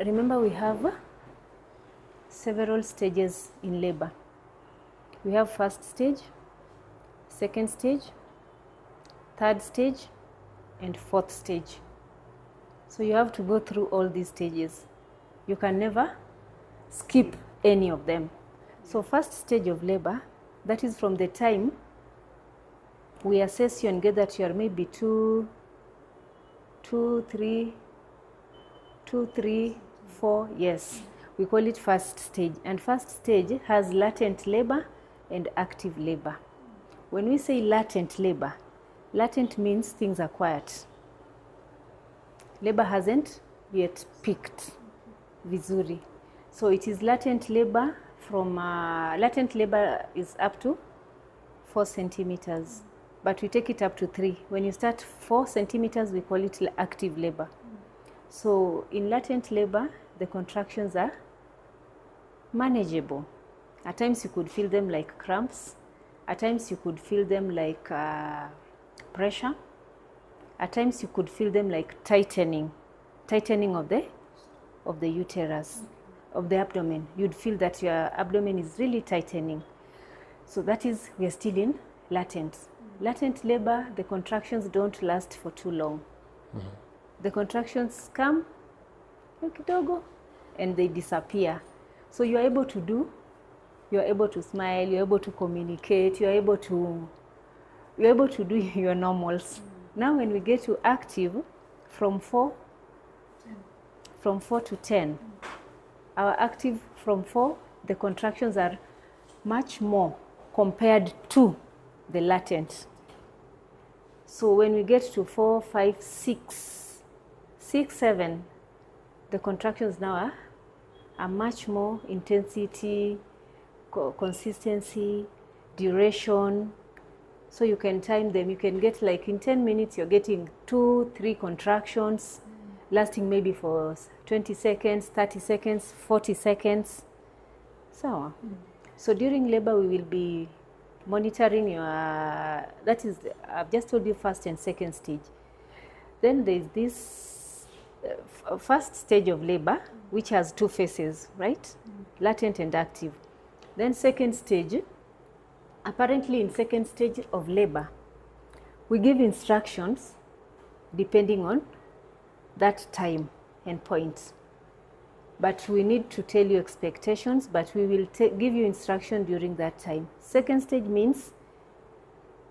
remember we have several stages in labor. We have first stage, second stage, third stage, and fourth stage. So you have to go through all these stages. You can never skip any of them. So first stage of labor, that is from the time we assess you and get that you are maybe 2, 3, 4, yes. We call it first stage. And first stage has latent labor and active labor. When we say latent labor, latent means things are quiet. Labor hasn't yet peaked vizuri. So it is latent labor from, latent labor is up to 4 centimeters, but we take it up to 3. When you start 4 centimeters, we call it active labor. So in latent labor, the contractions are manageable. At times you could feel them like cramps. At times you could feel them like pressure. At times you could feel them like tightening of the uterus, of the abdomen. You'd feel that your abdomen is really tightening. So that is, we are still in latent. Latent labor, the contractions don't last for too long. The contractions come kidogo and they disappear. So you're able to do, you're able to smile, you're able to communicate, you're able to do your normals. Now when we get to active, from 4 to 10, our active from 4, the contractions are much more compared to the latent. So when we get to 4, 5, 6, 7, the contractions now are much more intensity, consistency, duration. So you can time them. You can get like in 10 minutes, you're getting 2, 3 contractions, lasting maybe for 20 seconds, 30 seconds, 40 seconds. So during labor, we will be monitoring your, that is, I've just told you first and second stage. Then there's this first stage of labor, which has 2 phases, right? Latent and active. Then second stage, apparently in second stage of labor, we give instructions depending on that time and point. But we need to tell you expectations, but we will give you instruction during that time. Second stage means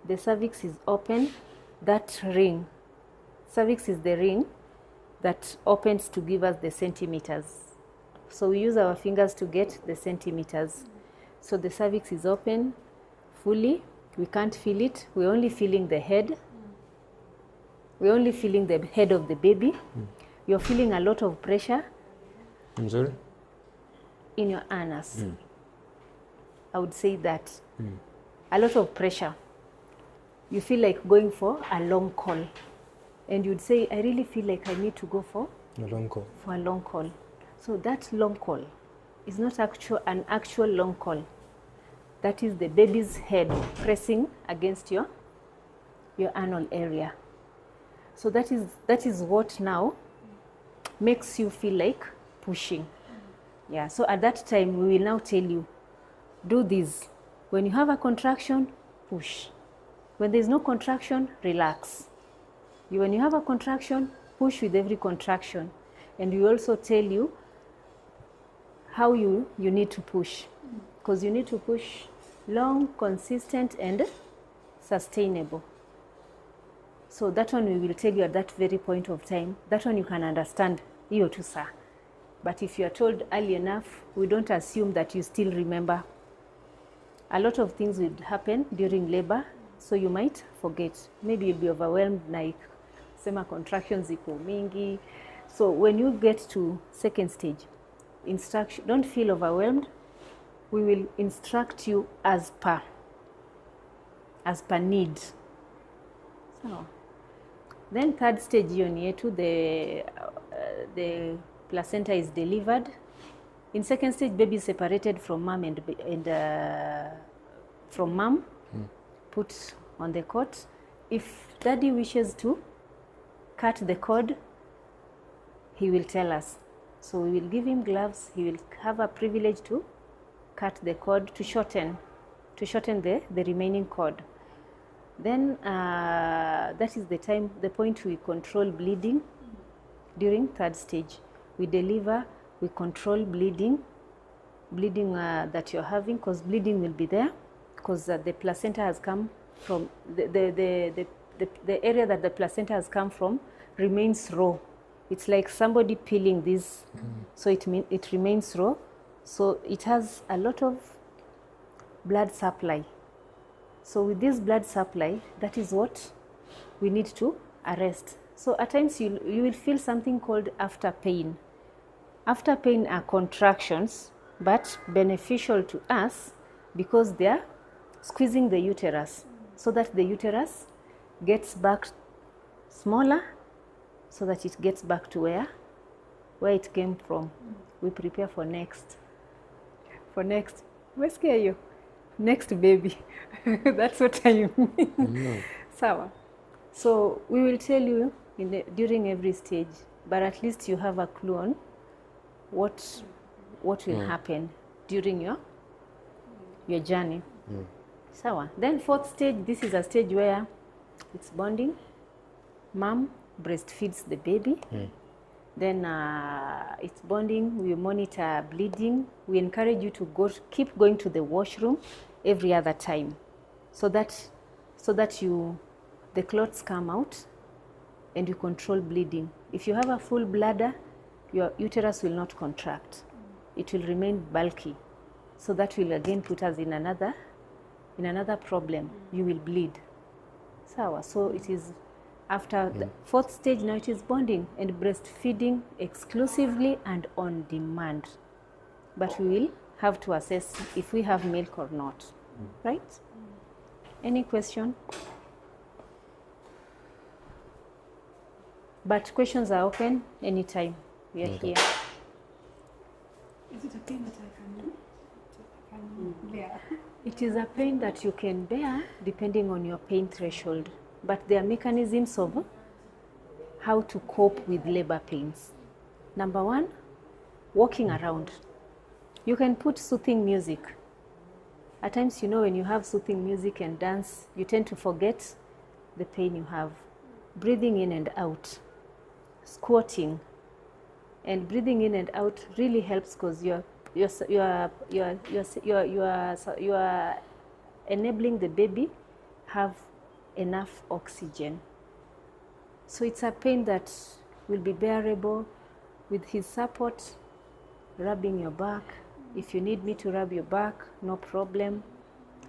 the cervix is open, that ring. Cervix is the ring that opens to give us the centimeters. So we use our fingers to get the centimeters. So the cervix is open fully. We can't feel it. We're only feeling the head. We're only feeling the head of the baby. You're feeling a lot of pressure. I'm sorry? In your anus. I would say that. A lot of pressure. You feel like going for a long call. And you'd say, I really feel like I need to go for A long call. For a long call. So that long call is not an actual long call. That is the baby's head pressing against your anal area. So that is what now makes you feel like pushing. Yeah, so at that time, we will now tell you, do this. When you have a contraction, push. When there's no contraction, relax. When you have a contraction, push with every contraction. And we also tell you how you need to push. Because you need to push long, consistent, and sustainable. So that one we will tell you at that very point of time. That one you can understand. Hiyo tu saa. But if you are told early enough, we don't assume that you still remember. A lot of things will happen during labor, so you might forget. Maybe you'll be overwhelmed, like sema contractions iko mingi. So when you get to second stage, instruction, don't feel overwhelmed. We will instruct you as per need. So then third stage, yetu, the placenta is delivered. In second stage, baby is separated from mom and from mom, put on the cot. If daddy wishes to cut the cord, he will tell us. So we will give him gloves. He will have a privilege to cut the cord, to shorten the remaining cord. Then that is the point we control bleeding during third stage. We deliver, we control bleeding that you're having, because bleeding will be there, because the placenta has come from, the area that the placenta has come from remains raw. It's like somebody peeling this, so it remains raw. So it has a lot of blood supply. So with this blood supply, that is what we need to arrest. So at times you will feel something called after pain. After pain are contractions, but beneficial to us because they are squeezing the uterus so that the uterus gets back smaller, so that it gets back to where it came from. We prepare for next. Where scare you? Next baby. That's what I mean. Sawa. So we will tell you during every stage, but at least you have a clue on what will happen during your journey. Sawa. Then fourth stage, this is a stage where it's bonding. Mom breastfeeds the baby. Then it's bonding. We monitor bleeding. We encourage you to keep going to the washroom every other time, so that the clots come out and you control bleeding. If you have a full bladder, your uterus will not contract. It will remain bulky. So that will again put us in another problem. You will bleed. Sawa. So it is after the fourth stage, now it is bonding and breastfeeding exclusively and on demand. But we will have to assess if we have milk or not. Right? Any question? But questions are open anytime. We are here. Is it a pain that I can bear? It is a pain that you can bear depending on your pain threshold. But there are mechanisms of how to cope with labor pains. Number one, walking around. You can put soothing music. At times, when you have soothing music and dance, you tend to forget the pain you have. Breathing in and out, squatting, and breathing in and out really helps, because you are enabling the baby have enough oxygen. So it's a pain that will be bearable with his support, rubbing your back. If you need me to rub your back, no problem.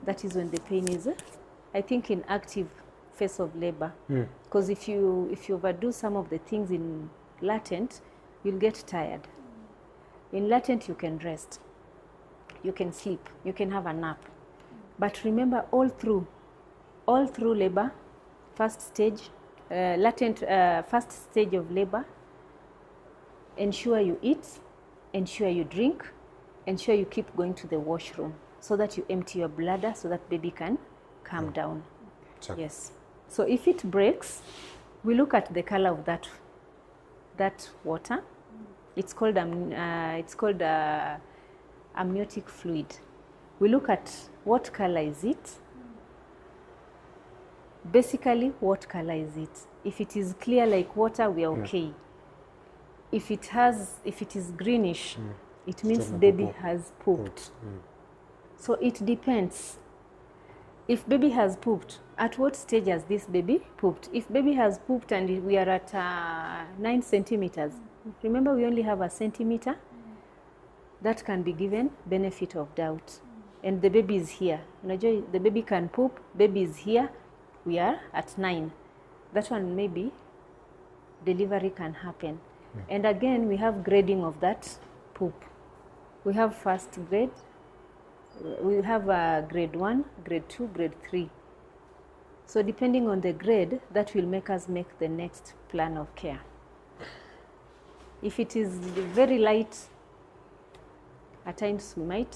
That is when the pain is, I think, in active phase of labor. Because if you overdo some of the things in latent, you'll get tired. In latent, you can rest, you can sleep, you can have a nap. But remember, all through labor, first stage, first stage of labor, ensure you eat, ensure you drink, ensure you keep going to the washroom so that you empty your bladder so that baby can calm down. Sure. Yes. So if it breaks, we look at the color of that water. It's called amniotic fluid. We look at what color is it. Basically, what color is it? If it is clear like water, we are okay. If it is greenish, it means baby has pooped. So it depends. If baby has pooped, at what stage has this baby pooped? If baby has pooped and we are at 9 centimeters, remember we only have a centimeter, that can be given benefit of doubt. And the baby is here. The baby can poop, baby is here, we are at 9. That one maybe delivery can happen. And again, we have grading of that poop. We have first grade, we have grade 1, grade 2, grade 3. So depending on the grade, that will make us make the next plan of care. If it is very light, at times we might